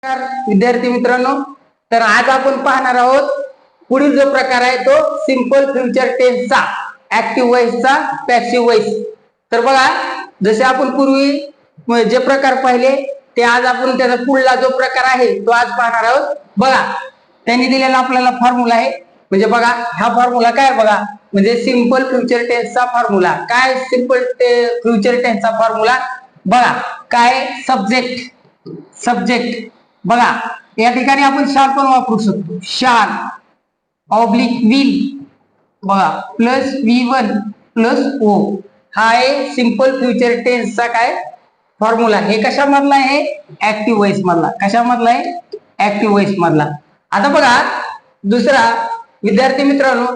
नमस्कार विद्यार्थी मित्रांनो, तर आज आपण पाहणार आहोत पुढील जो प्रकार आहे तो सिंपल फ्युचर टेन्सचा, ऍक्टिव्ह वॉइसचा, पॅसिव्ह वॉइस. तर बघा, जसे आपण पूर्वी जे प्रकार पाहिले ते आज आपण त्याचा पुढला जो प्रकार आहे तो आज पाहणार आहोत. बघा, त्यांनी दिलेला आपल्याला फॉर्म्युला आहे. म्हणजे बघा, हा फॉर्म्युला काय बघा, म्हणजे सिंपल फ्युचर टेन्सचा फॉर्म्युला काय. सिंपल फ्युचर टेन्सचा फॉर्म्युला बघा काय, सब्जेक्ट बघा, या ठिकाणी आपण शाल पण वापरू शकतो. शाल ऑब्लिक विल बघा प्लस V1 प्लस O हा आहे सिंपल फ्युचर टेन्सचा काय फॉर्म्युला. हे कशामधला आहे? ऍक्टिव्ह वॉइस मधला. कशामधला आहे? ऍक्टिव्ह वॉइस मधला. आता बघा दुसरा विद्यार्थी मित्रांनो,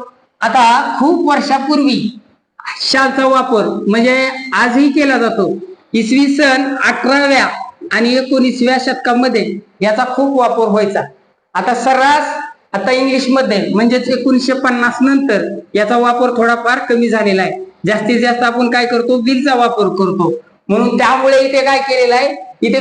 आता खूप वर्षापूर्वी शालचा वापर म्हणजे आजही केला जातो. इसवी सन 18व्या आणि 19व्या शतकामध्ये याचा खूप वापर व्हायचा. आता सर्रास आता इंग्लिश मध्ये म्हणजेच 1950 नंतर याचा वापर थोडाफार कमी झालेला आहे. जास्तीत जास्त आपण काय करतो? विलचा वापर करतो. म्हणून त्यामुळे इथे काय केलेलं आहे, इथे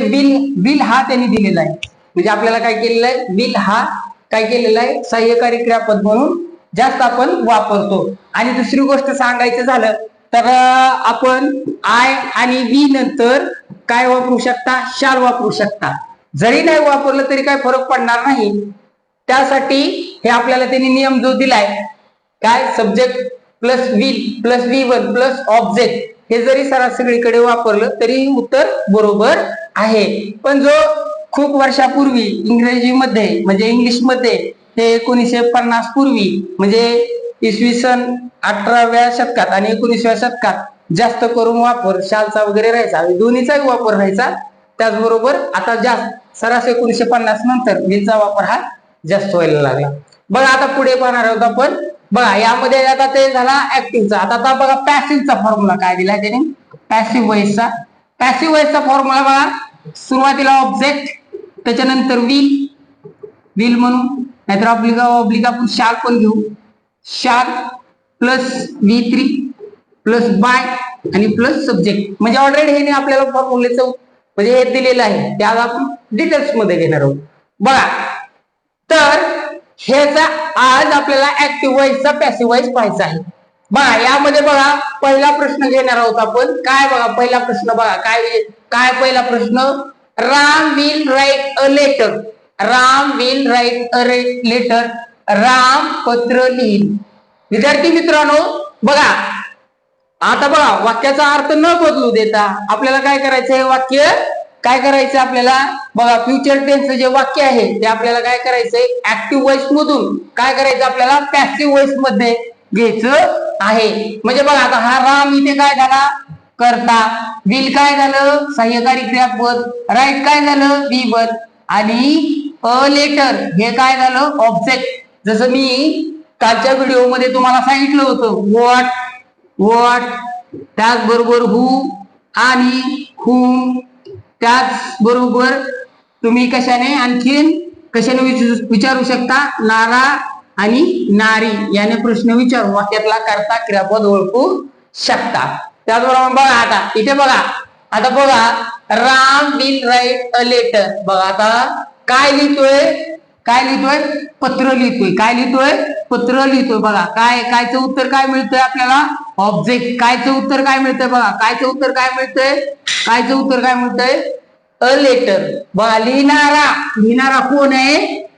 विल हा त्यांनी दिलेला आहे. म्हणजे आपल्याला काय केलेलं आहे, विल हा काय केलेला आहे, सहाय्यकारी क्रियापद म्हणून जास्त आपण वापरतो. आणि दुसरी गोष्ट सांगायचं झालं तर आपण आय आणि वी नंतर काय वापरू शकता? शाल वापरू शकता. जरी नाही वापरलं तरी काय फरक पडणार नाही. त्यासाठी हे आपल्याला त्यांनी नियम जो दिलाय काय, subject plus will plus V1 plus object, हे जरी सगळीकडे वापरलं तरी उत्तर बरोबर आहे. पण जो खूप वर्षापूर्वी इंग्रजीमध्ये म्हणजे इंग्लिश मध्ये हे 1950 पूर्वी म्हणजे इसवी सन 18व्या शतकात आणि 19व्या शतकात जास्त करून वापर शालचा वगैरे राहायचा. दोन्हीचाही वापर राहायचा. त्याचबरोबर आता जास्त सरासरी 1950 नंतर विलचा वापर हा जास्त व्हायला लागला. बघा आता पुढे पाहणार आहोत आपण. बघा यामध्ये आता ते झाला ऍक्टिव्हचा. आता बघा पॅसिव्हचा फॉर्म्युला काय दिला त्याने, पॅसिव्ह वॉइसचा. पॅसिव्ह वॉइसचा फॉर्म्युला बघा, सुरुवातीला ऑब्जेक्ट, त्याच्यानंतर विल म्हणू, नाहीतर ऑब्लिक आपण शाल पण घेऊ. शाल प्लस V3 प्लस बाय आणि प्लस सब्जेक्ट. म्हणजे ऑलरेडी हे आपल्याला फॉर्म्युलेचं म्हणजे हे दिलेलं आहे, त्या आपण डिटेल्स मध्ये घेणार आहोत. बघा, तर ह्याचा आज आपल्याला ऍक्टिव्ह वॉइसचा पॅसिव्ह वॉइस पाहायचा आहे. बघा यामध्ये बघा पहिला प्रश्न घेणार आहोत आपण. काय बघा पहिला प्रश्न बघा, काय पहिला प्रश्न, Ram will write a letter. Ram will write a letter. Ram पत्र लिहिल. विद्यार्थी मित्रांनो बघा, आता बघा वाक्याचा अर्थ न बदलू देता आपल्याला काय करायचं, हे वाक्य काय करायचं आपल्याला बघा, फ्युचर टेन्सचं जे वाक्य आहे ते आपल्याला काय करायचंय, ऍक्टिव्ह वॉइस मधून काय करायचं आपल्याला पॅसिव्ह वॉइस मध्ये घ्यायचं आहे. म्हणजे बघा आता हा राम इथे काय झाला, कर्ता. विल काय झालं, सहाय्यकारी क्रियापद. राईट काय झालं, V1. आणि अ लेटर हे काय झालं, ऑब्जेक्ट. जसं मी कालच्या व्हिडिओ मध्ये तुम्हाला सांगितलं होतं, व्हॉट त्याचबरोबर हु आणि हुम. त्याचबरोबर तुम्ही कशाने विचारू शकता, नारा आणि नारी याने प्रश्न विचारून वाक्यातला कर्ता क्रियापद ओळखू शकता. त्याचबरोबर बघा आता इथे बघा, आता बघा Ram will write a letter. बघा आता काय लिहितोय, पत्र लिहितोय. काय लिहितोय, पत्र लिहितोय. बघा कायचं उत्तर काय मिळतंय आपल्याला, ऑब्जेक्ट. कायचं उत्तर काय मिळतंय बघा, कायचं उत्तर काय मिळतंय, अ लेटर. बघा लिहिणारा कोण आहे,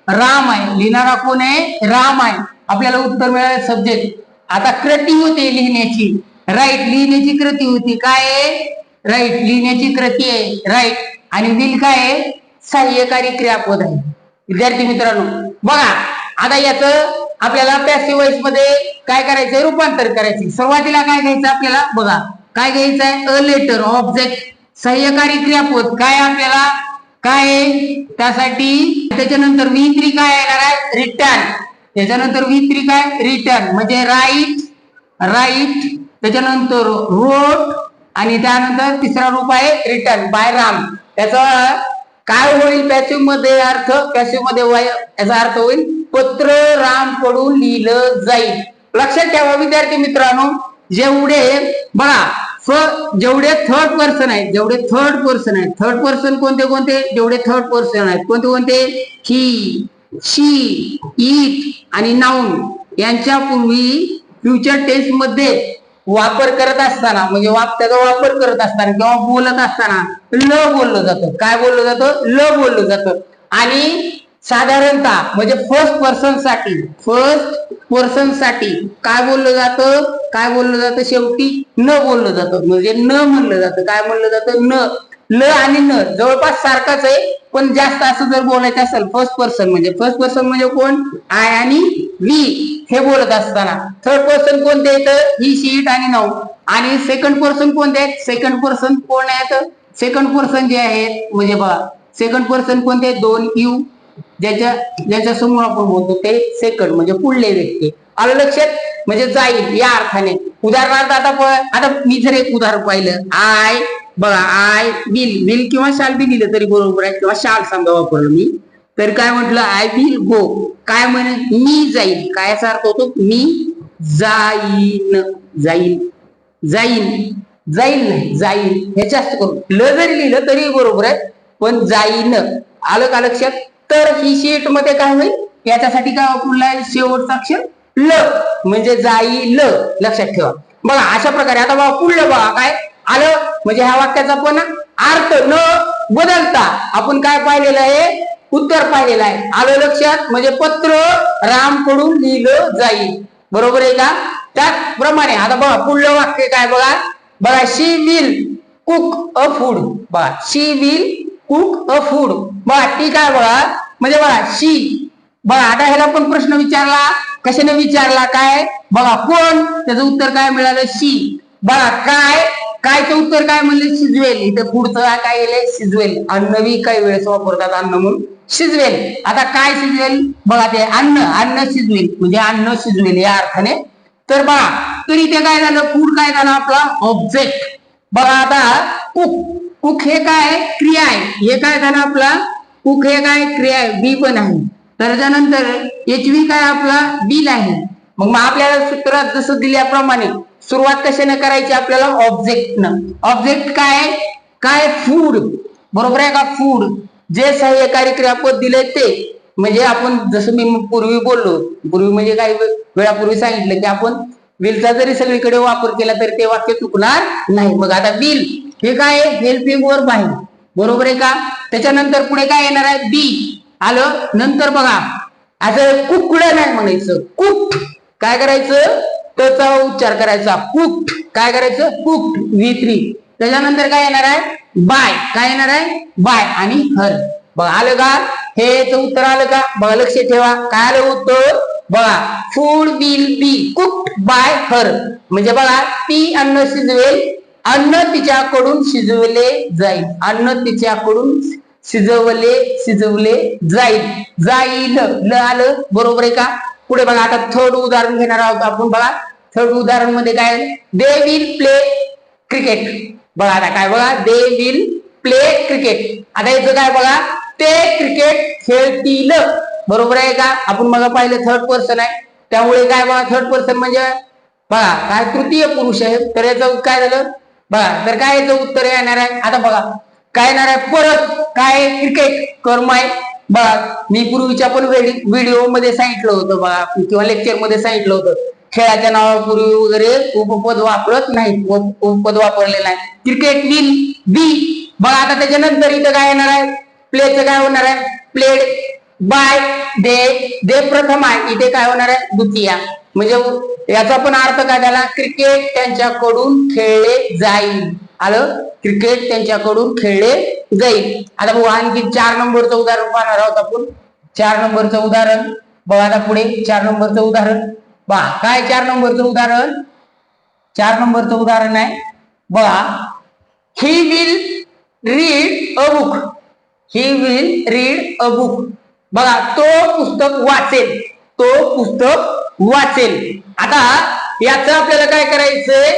राम आहे. लिहिणारा कोण आहे, राम आहे. आपल्याला उत्तर मिळालं सब्जेक्ट. आता कृती होती लिहिण्याची, राईट. लिहिण्याची कृती होती, काय आहे, राईट. लिहिण्याची कृती आहे, राईट. आणि विल काय आहे, सहाय्यकारी क्रियापद आहे. विद्यार्थी मित्रांनो बघा, आता याचं आपल्याला पॅसिव्ह वॉइस मध्ये काय करायचंय, रूपांतर करायचे. सुरुवातीला काय घ्यायचं आपल्याला बघा, काय घ्यायचंय, अ लेटर, ऑब्जेक्ट, सहाय्यकारी क्रियापद काय आपल्याला काय, त्यासाठी त्याच्यानंतर V3 काय येणार आहे, रिटर्न. त्याच्यानंतर V3 काय, रिटर्न म्हणजे राईट. त्याच्यानंतर रोट आणि त्यानंतर तिसरा रूप आहे रिटर्न बाय राम. त्याचा काय होईल पॅसिव्ह मध्ये अर्थ, पॅसिव्ह मध्ये याचा अर्थ होईल पत्र राम कडून लिहिलं जाईल. लक्षात ठेवा विद्यार्थी मित्रांनो, जेवढे बघा जेवढे थर्ड पर्सन आहेत, थर्ड पर्सन कोणते कोणते, जेवढे थर्ड पर्सन आहेत कोणते कोणते, ही, शी, इट आणि नाऊन यांच्या पूर्वी फ्युचर टेन्स मध्ये वापर करत असताना, म्हणजे त्याचा वापर करत असताना किंवा बोलत असताना ल बोललं जातं. काय बोललं जातं? ल बोललं जातं. आणि साधारणतः म्हणजे फर्स्ट पर्सन साठी काय बोललं जातं, शेवटी न बोललं जातं, म्हणजे न म्हणलं जातं. काय म्हणलं जातं? न. ल आणि न जवळपास सारखाच आहे, पण जास्त असं जर बोलायचं असेल फर्स्ट पर्सन म्हणजे कोण, आय आणि वी हे बोलत असताना. थर्ड पर्सन कोणते आहेत? ही, शी, इट आणि नाऊन. आणि सेकंड पर्सन कोणते आहेत? सेकंड पर्सन कोण आहेत? सेकंड पर्सन जे आहेत म्हणजे बघा, सेकंड पर्सन कोणते? दोन यू, ज्याच्या समोर आपण बोलतो ते सेकंड म्हणजे पुढले व्यक्ती. आलं लक्षात? म्हणजे जाईल या अर्थाने. उदाहरणार्थ आता मी जर एक उदाहरण पाहिलं, आय विल किंवा शाल बी दिलं तरी बरोबर आहे, किंवा शाल समजा वापरलं मी, तर काय म्हटलं? I will go. काय म्हणे? मी जाईल. काय याचा अर्थ होतो? मी जाईल हे जास्त करून ल जरी लिहिलं तरी बरोबर आहे, पण जाईन. आलं का लक्षात? तर ही शीट मध्ये काय होईल? याच्यासाठी काय वापरलाय? शेवटचा अक्षर ल, म्हणजे जाईल. लक्षात ठेवा. बघा अशा प्रकारे. आता बघा पुढलं बघा काय आलं, म्हणजे ह्या वाक्याचा पण अर्थ न बदलता आपण काय पाहिलेलं आहे? उत्तर पाहिलेलं आहे. आलं लक्षात? म्हणजे पत्र रामकडून लिहिलं जाईल. बरोबर आहे का? त्याचप्रमाणे आता बघा पुढलं वाक्य काय बघा, शी विल कुक अ फूड. बघा, शी विल कुक अ फूड. बघा ती काय म्हणजे शी. बघा आता ह्याला पण प्रश्न विचारला, कशाने विचारला? काय बघा कोण, त्याचं उत्तर काय मिळालं? शी. बघा कायचं उत्तर काय म्हणले? शिजवेल. इथं पुढचं काय येईल? शिजवेल. अन्न काही वेळेस वापरतात अन्न म्हणून, शिजवेल. आता काय शिजवेल? बघा ते अन्न शिजवेल, म्हणजे अन्न शिजवेल या अर्थाने. तर बघा तरी ते काय झालं? फूड काय झालं? आपला ऑब्जेक्ट. बघा आता कुक हे काय? क्रिया आहे. हे काय झालं? आपला कुक हे काय? क्रिया आहे, बी पण आहे. तर त्यानंतर एचवी काय? आपला विल आहे. मग आपल्याला सूत्रात जसं दिल्याप्रमाणे सुरुवात कशाने करायची? आपल्याला ऑब्जेक्ट काय? फूड. बरोबर आहे का? फूड. जे सहाय्यकारी क्रियापद दिले ते, म्हणजे आपण जसं मी पूर्वी म्हणजे काही वेळापूर्वी सांगितलं की आपण विलचा जरी सगळीकडे वापर केला तरी ते वाक्य चुकणार नाही. मग आता विल हे काय? हेल्पिंग वर्ब आहे. बरोबर आहे का? त्याच्यानंतर पुढे काय येणार आहे? बी आलं. नंतर बघा असं कुकडं नाही म्हणायचं, कुक्ड. काय करायचं? त्याचा उच्चार करायचा कुक्ड. काय करायचं? कुक्ड. V3. त्याच्यानंतर काय येणार आहे? बाय. काय येणार आहे? बाय आणि हर. बघा आलं का? हेच उत्तर आलं का? बघा लक्ष ठेवा. काय आलं उत्तर? बघा food will be cooked bye हर. म्हणजे बघा ती अन्न शिजवेल, अन्न तिच्याकडून शिजवले जाईल. अन्न तिच्याकडून शिजवले जाईल. ल आलं. बरोबर आहे का? पुढे बघा आता थर्ड उदाहरण घेणार आहोत आपण. बघा थर्ड उदाहरण मध्ये काय? They will play cricket. बघा आता काय? बघा दे विल प्ले क्रिकेट. आता याचं काय? बघा ते क्रिकेट खेळतील. बरोबर आहे का? आपण बघा पाहिलं थर्ड पर्सन आहे, त्यामुळे काय? बघा थर्ड पर्सन म्हणजे बघा काय? तृतीय पुरुष आहे. तर याचं काय झालं? बघा तर काय याचं उत्तर येणार आहे? आता बघा काय येणार आहे? परत काय? क्रिकेट कर्म आहे. बघा मी पूर्वीच्या पण व्हिडिओ मध्ये सांगितलं होतं बघा, किंवा लेक्चर मध्ये सांगितलं होतं, खेळाच्या नावापूर्वी वगैरे उपपद वापरत नाही, उपपद वापरले नाही. Cricket will be. बघा आता त्याच्यानंतर इथं काय येणार आहे? प्लेचं काय होणार आहे? प्लेड बाय दे प्रथम आहे, इथे काय होणार आहे? द्वितीय. म्हणजे याचा पण अर्थ काय झाला? क्रिकेट त्यांच्याकडून खेळले जाईल. आलं? क्रिकेट त्यांच्याकडून खेळले जाईल. आता बघू आणखी 4 नंबरचं उदाहरण पाहणार आहोत आपण. 4 नंबरचं उदाहरण बघा. आता पुढे 4 नंबरचं उदाहरण बघा काय? 4 नंबरचं उदाहरण, 4 नंबरचं उदाहरण आहे बघा. He will read a book. He will read a book. बघा तो पुस्तक वाचेल. आता याचं आपल्याला काय करायचंय?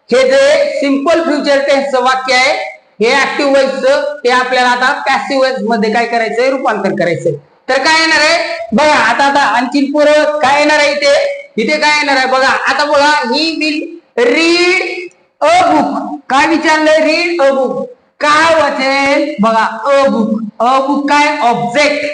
हे जे सिंपल फ्युचर टेन्सचं वाक्य आहे, हे ऍक्टिव्ह व्हॉइसचं, ते आपल्याला आता पॅसिव्ह व्हॉइस मध्ये काय करायचंय? रूपांतर करायचंय. तर काय येणार आहे? बघा आता आणखी पुढं काय येणार आहे? इथे काय येणार आहे? बघा आता बघा he will read a book काय विचारलंय? Read a book. काय वाचेल? बघा अ बुक. अ बुक काय? ऑब्जेक्ट.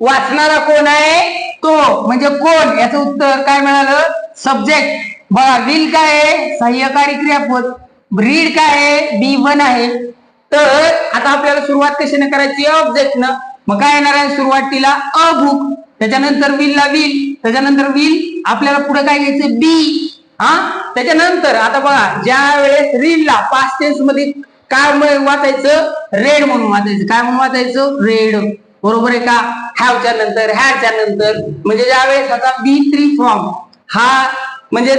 वाचणारा कोण आहे? तो. म्हणजे कोण? याचं उत्तर काय मिळालं? सब्जेक्ट. बघा विल काय आहे? सहाय्यकारी क्रियापद. रीड काय आहे? B1 आहे. तर आता आपल्याला सुरुवात कशाने करायची? ऑब्जेक्ट न. मग काय येणार आहे सुरुवातीला? A book. त्याच्यानंतर विलला विल. त्याच्यानंतर विल आपल्याला पुढे काय घ्यायचं? बी. त्याच्यानंतर आता बघा ज्या वेळेस रीडला पास्ट टेन्स मध्ये काय वाचायचं? रेड म्हणून वाचायचं. काय म्हणून वाचायचं? रेड. बरोबर आहे का? हॅवच्या नंतर, हॅडच्या नंतर. म्हणजे ज्या वेळेस आता B3 फॉर्म हा म्हणजे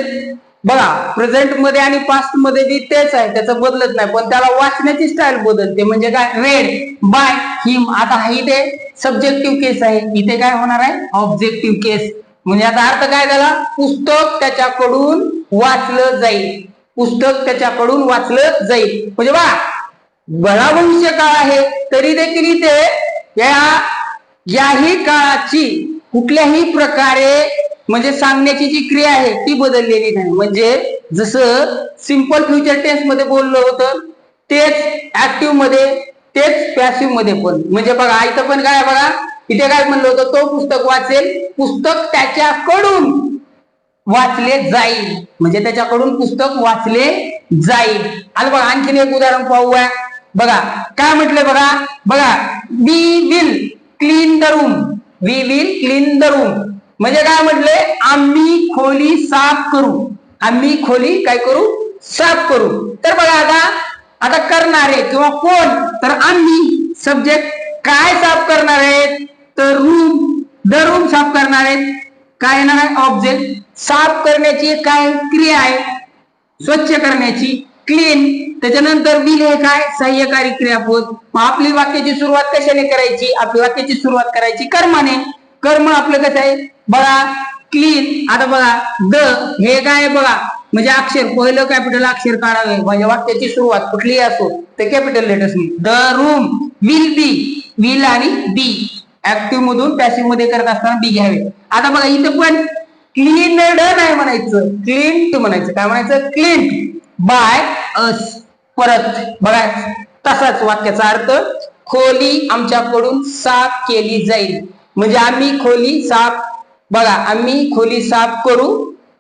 बघा प्रेझेंट मध्ये आणि पास्ट मध्ये बी तेच आहे, त्याचं बदलत नाही, पण त्याला वाचण्याची स्टाईल बदलते. म्हणजे काय? Red by him. आता हा इथे सब्जेक्टिव्ह केस आहे, इथे काय होणार आहे? ऑब्जेक्टिव्ह केस. म्हणजे आता अर्थ काय झाला? पुस्तक त्याच्याकडून वाचलं जाईल. पुस्तक त्याच्याकडून वाचलं जाईल. म्हणजे बा बळा भविष्य काळ आहे तरी देखील इथे याही काळाची कुठल्याही प्रकारे म्हणजे सांगण्याची जी क्रिया आहे ती बदललेली नाही. म्हणजे जसं सिंपल फ्युचर टेन्स मध्ये बोललं होतं तेच ऍक्टिव्ह मध्ये, तेच पॅसिव्ह मध्ये पण. म्हणजे बघा इथं पण काय बघा, इथे काय म्हणलं होतं? तो पुस्तक वाचेल. पुस्तक त्याच्याकडून वाचले जाईल. म्हणजे त्याच्याकडून पुस्तक वाचले जाईल. आलं बघा. आणखीन एक उदाहरण पाहूया. बघा काय म्हटलंय? बघा बघा we will clean the room. We will clean the room म्हणजे काय म्हटले? आम्ही खोली साफ करू. आम्ही खोली काय करू? साफ करू. तर बघा आता आता करणारे किंवा कोण? तर आम्ही. सब्जेक्ट. काय साफ करणार आहेत? तर रूम. द रूम साफ करणार आहेत. काय येणार आहे? ऑब्जेक्ट. साफ करण्याची काय क्रिया आहे? स्वच्छ करण्याची, क्लीन. त्याच्यानंतर विल हे काय? सहाय्यकारी क्रियापद. मग आपली वाक्याची सुरुवात कशाने करायची? आपली वाक्याची सुरुवात करायची कर्माने. कर्म आपलं कसं आहे? बघा क्लीन. आता बघा द हे काय बघा म्हणजे अक्षर पहिलं कॅपिटल अक्षर काढावे. म्हणजे वाक्याची सुरुवात कुठलीही असो ते कॅपिटल लेटर्सनी. The room will be. Will आणि बी ऍक्टिव्ह मधून पॅसिव्ह मध्ये करत असताना बी घ्यावे. आता बघा इथं पण क्लीनड नाही म्हणायचं, क्लीन म्हणायचं. काय म्हणायचं? Clean by us. परत बघा तसाच वाक्याचा अर्थ खोली आमच्याकडून साफ केली जाईल. म्हणजे आम्ही खोली साफ. बघा आम्ही खोली साफ करू.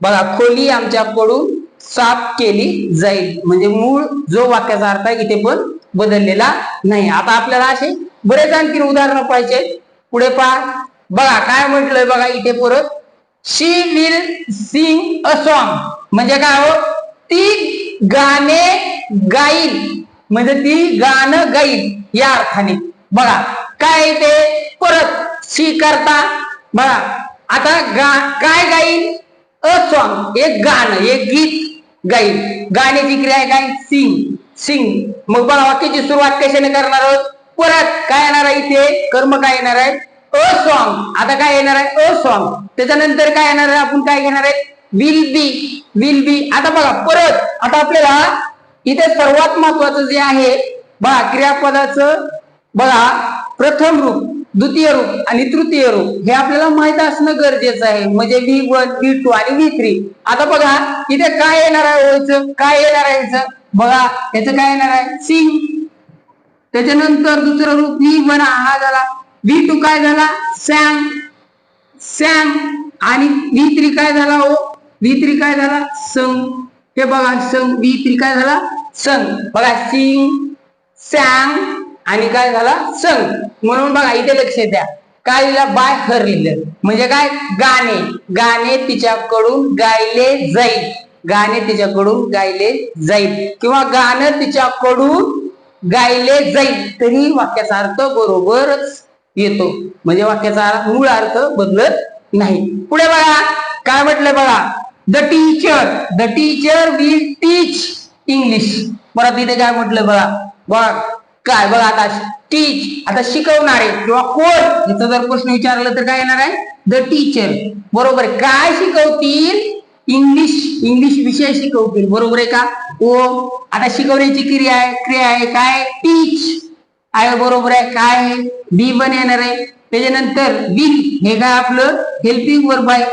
बघा खोली आमच्याकडून साफ केली जाईल. म्हणजे मूळ जो वाक्याचा अर्थ आहे इथे पण बदललेला नाही. आता आपल्याला असे बरेच आणखी उदाहरणं पाहिजे. पुढे पहा. बघा काय म्हटलंय? बघा इथे परत शी विल सिंग अ सॉन्ग. म्हणजे काय हो? ती गाणे गाईल. म्हणजे ती गाणं गाईल या अर्थाने. बघा काय ते परत शी करता. बघा आता काय गाईल? A song. एक गाणं, एक गीत गाईल. गाण्याची क्रिया आहे काय? सिंग. सिंग. मग बघा वाक्याची सुरुवात कशाने करणार आहोत? परत काय येणार आहे इथे? कर्म काय येणार आहे? A song. आता काय येणार आहे? A song. त्याच्यानंतर काय येणार आहे? आपण काय घेणार आहे? Will be. Will be. आता बघा परत आता आपल्याला इथे सर्वात महत्वाचं जे आहे बघा क्रियापदाचं बघा प्रथम रूप, द्वितीय रूप आणि तृतीय रूप हे आपल्याला माहित असणं गरजेचं आहे. म्हणजे V1, V2 आणि V3. आता बघा इथे काय येणार आहे? व्हायचं काय येणार आहे? बघा याचं काय येणार आहे? सिंग. त्याच्यानंतर दुसरं रूप V1 हा झाला. V2 काय झाला? सॅंग. सॅंग. आणि V3 काय झाला हो? V3 काय झाला? संग. हे बघा संग. V3 काय झाला? संग. बघा सिंग, सॅंग आणि काय झाला? संग. म्हणून बघा इथे लक्ष द्या. काय लिहिलं? बाय हर लिहिलं. म्हणजे काय? गाणे. गाणे तिच्याकडून गायले जाईल. गाणे तिच्याकडून गायले जाईल किंवा गाणं तिच्याकडून गायले जाईल तरी वाक्याचा अर्थ बरोबरच येतो. म्हणजे वाक्याचा मूळ अर्थ बदलत नाही. पुढे बघा काय म्हटलंय? बघा the teacher. The teacher will teach English. परत इथे काय म्हटलं? बघा बघा काय बघा आता टीच. आता शिकवणारे किंवा कोण याचा जर प्रश्न विचारला तर काय येणार आहे? The teacher. बरोबर. काय शिकवतील? इंग्लिश. इंग्लिश विषय शिकवतील. बरोबर आहे का? ओ. आता शिकवण्याची क्रिया आहे काय? टीच आहे. बरोबर आहे. काय B1 येणार आहे. त्याच्यानंतर विल हे काय आपलं हेल्पिंग वर्ब आहे.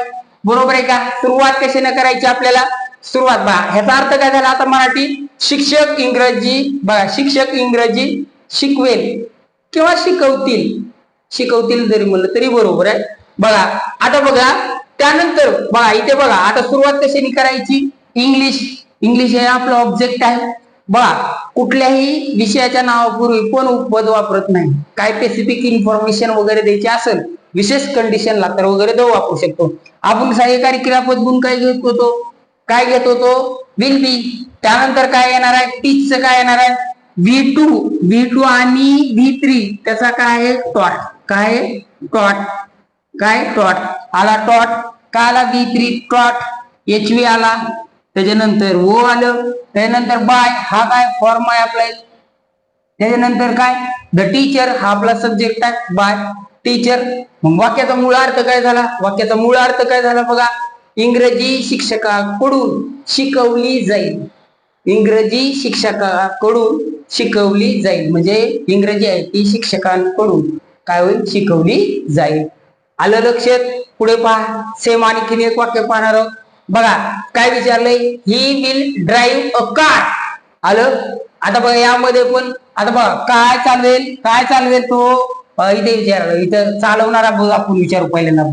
बरोबर आहे का? सुरुवात कशाने करायची आपल्याला? सुरुवात बघा ह्याचा अर्थ काय झाला आता मराठी? शिक्षक इंग्रजी बघा, शिक्षक इंग्रजी शिकवेल किंवा शिकवतील, शिकवतील जरी म्हणलं तरी बरोबर आहे. बघा आता बघा त्यानंतर बघा इथे बघा आता सुरुवात कशाने करायची, इंग्लिश. इंग्लिश हे आपलं ऑब्जेक्ट आहे. बघा कुठल्याही विषयाच्या नावापूर्वी कोण उपपद वापरत नाही. काय स्पेसिफिक इन्फॉर्मेशन वगैरे द्यायची असेल विशेष कंडिशनला तर वगैरे तो वापरू शकतो. आपण सहाय्यकारी क्रियापद गुण काय घेत होतो, काय घेत होतो, विल बी. त्यानंतर काय येणार आहे, टीचचं काय येणार आहे, V2 आणि V3 त्याचा काय आहे, टॉट. काय टॉट, काय टॉट आला, टॉट काय आला, V3 टॉट, HV आला. त्याच्यानंतर ओ आलं. त्याच्यानंतर बाय हा काय फॉर्म आहे आपला. त्याच्यानंतर काय द टीचर हा आपला सब्जेक्ट आहे, बाय टीचर. मग वाक्याचा मूळ अर्थ काय झाला, वाक्याचा मूळ अर्थ काय झाला बघा, इंग्रजी शिक्षकाकडून शिकवली जाईल. इंग्रजी शिक्षकाकडून शिकवली जाईल म्हणजे इंग्रजी आहे ती शिक्षकांकडून काय होईल, शिकवली जाईल. आलं लक्षात. पुढे पहा सेम आणखीन एक वाक्य पाहणार आहोत. बघा काय विचारलंय, he will drive a car. आलं. आता बघा यामध्ये पण आता बघा काय चालवेल, काय चालवेल तो इथे विचारलं, इथं चालवणारा बघ आपण विचारू पहिल्यांदा.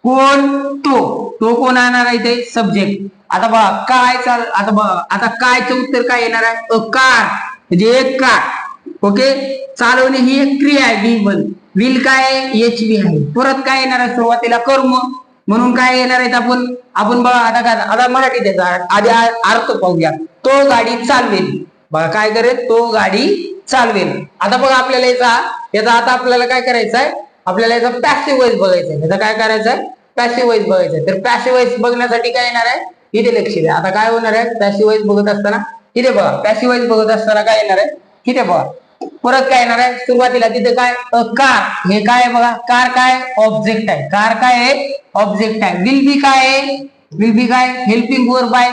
कोण, तो कोण येणार आहे इथे, सब्जेक्ट. आता बघा काय आता बघा आता कायचं उत्तर काय येणार आहे, अ कार म्हणजे एक कार. ओके. चालवणे ही एक क्रिया आहे, V1. विल काय HV आहे. परत काय येणार आहे सुरुवातीला, कर्म. म्हणून काय येणार आहेत आपण बघा आता काय, आता मराठीत याचा आधी अर्थ पाहूया. तो गाडी चालवेल. बघा काय करेल, तो गाडी चालवेल. आता बघा आपल्याला याचा आता आपल्याला काय करायचं आहे, आपल्याला याचा पॅसिव्ह वॉइस बघायचा आहे. याचा काय करायचं आहे, पॅसिव्ह वॉइस बघायचं आहे. तर पॅसिव्ह वॉइस बघण्यासाठी काय येणार आहे, इथे लक्ष द्या. आता काय होणार आहे, पॅसिव्ह वॉइस बघत असताना इथे बघा, पॅसिव्ह वॉइस बघत असताना काय येणार आहे, इथे बघा परत काय येणार आहे, सुरुवातीला तिथे काय, कार हे काय आहे बघा, कार काय ऑब्जेक्ट आहे, कार काय आहे ऑब्जेक्ट आहे. विल बी काय आहे, विल बी काय हेल्पिंग वर्ब आहे.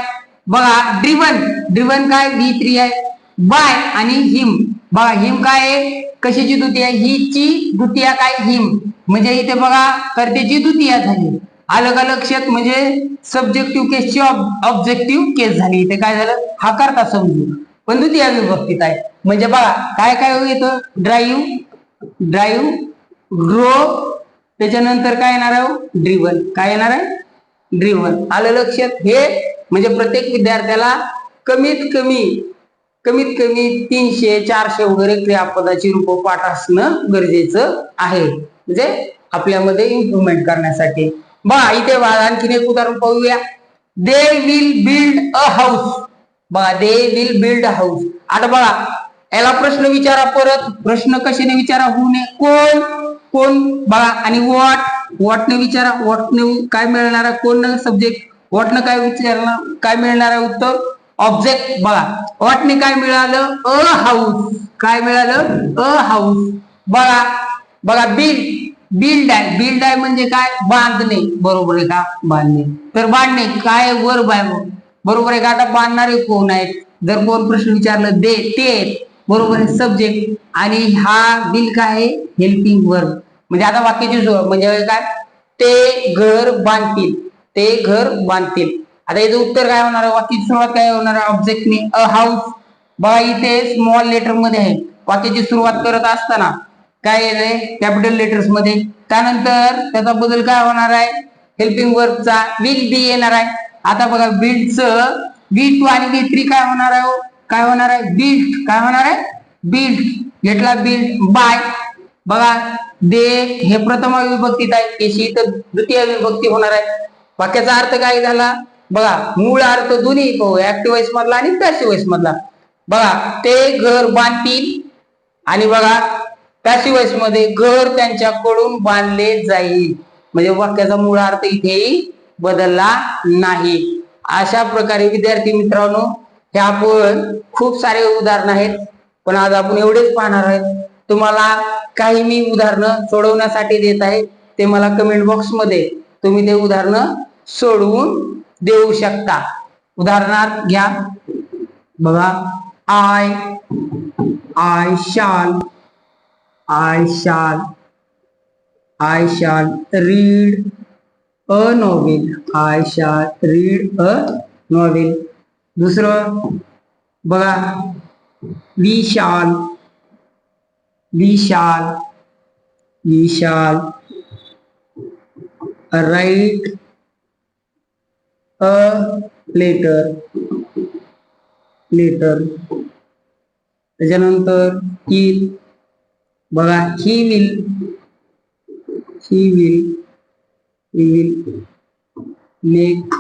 बघा ड्रिवन काय V3 आहे. बाय आणि हिम. बघा हिम काय आहे, कशाची द्वितीय आहे, हिची द्वितीय काय, हिम म्हणजे इथे बघा कर्त्याची द्वितीय झाली. अलग अलग लक्षात म्हणजे सब्जेक्टिव्ह केसची ऑब्जेक्टिव्ह केस झाली. इथे काय झालं, हा करता समजू पण द्वितीय विभक्तीत आहे. म्हणजे बघा काय काय येतं, ड्राईव्ह ड्रो. त्याच्यानंतर काय येणार आहे, ड्रिवन. काय येणार आहे, ड्रिवन. आलं लक्षात. हे म्हणजे प्रत्येक विद्यार्थ्याला कमीत कमी 300-400 वगैरे क्रियापदाची रूप पाठ असणं गरजेचं आहे, म्हणजे आपल्यामध्ये इम्प्रुव्हमेंट करण्यासाठी. बघा इथे आणखीन एक उदाहरण पाहूया. They will build a house. बघा they will build a house. आता बघा याला प्रश्न विचारा, परत प्रश्न कशाने विचारा, होणे कोण बघा, आणि व्हॉटने विचारा, व्हॉटने काय मिळणार आहे, कोण सब्जेक्ट, व्हॉटने काय विचारणार, काय मिळणार आहे उत्तर, ऑब्जेक्ट. बघा व्हॉटने काय मिळालं, अ हाऊस. काय मिळालं, अ हाऊस. बघा बिल्ड आहे म्हणजे काय, बांधणे. बरोबर आहे का, बांधणे. तर बांधणे काय वर्ब आहे, बरोबर आहे का. आता बांधणारे कोण आहेत, जर कोण प्रश्न विचारलं ते बरोबर आहे सब्जेक्ट. आणि हा बिल काय आहे, हेल्पिंग वर्ब. म्हणजे आता वाक्याची सुरुवात म्हणजे काय, ते घर बांधतील, ते घर बांधतील. आता याचं उत्तर काय होणार आहे, वाक्याची सुरुवात काय होणार आहे, ऑब्जेक्टने अ हाऊस. बघा इथे स्मॉल लेटर मध्ये आहे, वाक्याची सुरुवात करत असताना काय आहे, कॅपिटल लेटर्स मध्ये. त्यानंतर त्याचा बदल काय होणार आहे, हेल्पिंग वर्बचा विल बी येणार आहे. आता बघा बिल्डचं V2 आणि V3 काय होणार आहे, काय होणार आहे, बिल्ड. काय होणार आहे, बिल्ड. घेतला बिल्ड. बाय. बघा दे हे प्रथम विभक्तीत आहे, त्याची तर द्वितीय विभक्ती होणार आहे. वाक्याचा अर्थ काय झाला बघा, मूळ अर्थ दोन्ही ऍक्टिव्ह वॉइस मधला आणि पॅसिव्ह वॉइस मधला. बघा ते घर बांधतील, आणि बघा पॅसिव्ह वॉइस मध्ये घर त्यांच्याकडून बांधले जाईल. म्हणजे वाक्याचा मूळ अर्थ इथेही बदलला नाही. अशा प्रकारे विद्यार्थी मित्रांनो, हे आपण खूप सारे उदाहरण आहेत, पण आज आपण एवढेच पाहणार आहेत. तुम्हाला काही मी उदाहरणं सोडवण्यासाठी देत आहे, ते मला कमेंट बॉक्स मध्ये तुम्ही ते उदाहरणं सोडवून देऊ शकता. उदाहरणार्थ घ्या बघा, I shall read a novel. I shall read a novel. दुसरं बघा, विशाल विशाल विशाल राईट अ लेटर त्याच्यानंतर ही बघा, he will make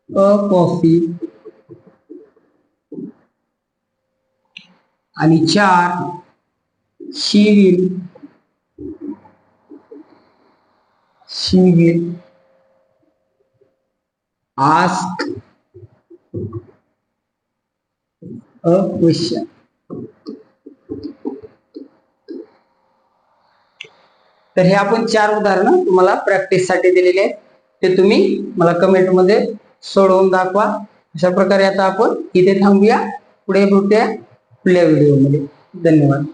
a coffee. आणि 4 शी विल आस्क अ क्वेश्चन. तर हे आपण 4 उदाहरणं तुम्हाला प्रॅक्टिस साठी दिलेले आहेत. ते तुम्ही मला कमेंट मध्ये सोडवून दाखवा. अशा प्रकारे आता आपण इथे थांबूया. पुढे भेटूया पुढल्या व्हिडिओमध्ये. धन्यवाद.